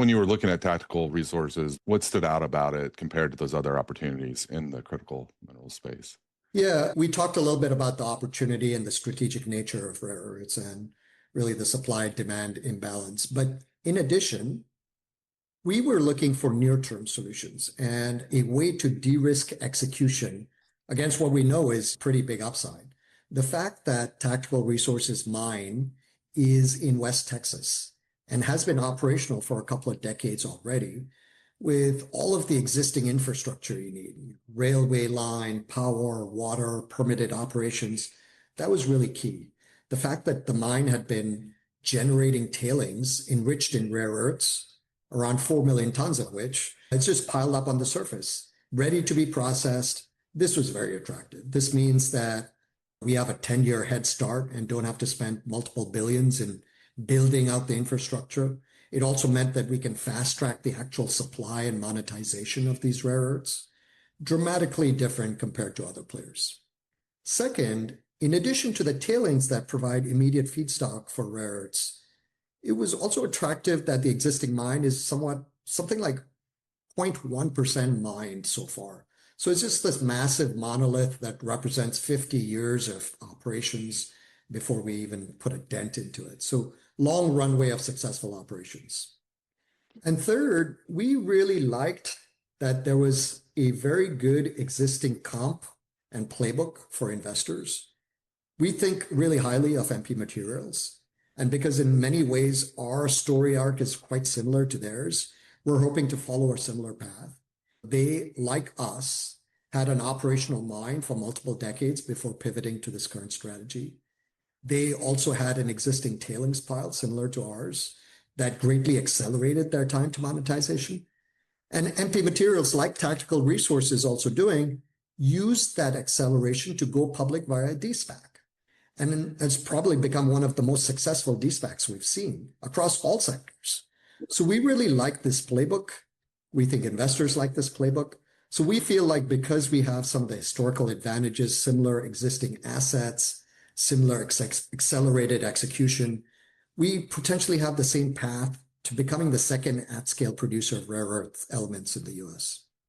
When you were looking at tactical resources, what stood out about it compared to those other opportunities in the critical mineral space? Yeah, we talked a little bit about the opportunity and the strategic nature of rare earths and really the supply-demand imbalance. But in addition, we were looking for near-term solutions and a way to de-risk execution against what we know is pretty big upside. The fact that Tactical Resources Mine is in West Texas and has been operational for a couple of decades already, with all of the existing infrastructure you need, railway line, power, water, permitted operations, that was really key. The fact that the mine had been generating tailings enriched in rare earths, around 4 million tons of which, it's just piled up on the surface, ready to be processed. This was very attractive. This means that we have a 10-year head start and don't have to spend multiple billions in building out the infrastructure. It also meant that we can fast track the actual supply and monetization of these rare earths, dramatically different compared to other players. Second, in addition to the tailings that provide immediate feedstock for rare earths, it was also attractive that the existing mine is something like 0.1% mined so far. So it's just this massive monolith that represents 50 years of operations before we even put a dent into it. So long runway of successful operations. And third, we really liked that there was a very good existing comp and playbook for investors. We think really highly of MP Materials. And because in many ways our story arc is quite similar to theirs, we're hoping to follow a similar path. They, like us, had an operational mine for multiple decades before pivoting to this current strategy. They also had an existing tailings pile similar to ours that greatly accelerated their time to monetization. And MP Materials, like Tactical Resources also doing, used that acceleration to go public via de-SPAC. And it's probably become one of the most successful de-SPACs we've seen across all sectors. So we really like this playbook. We think investors like this playbook. So we feel like because we have some of the historical advantages, similar existing assets, similar accelerated execution, we potentially have the same path to becoming the second at-scale producer of rare earth elements in the US.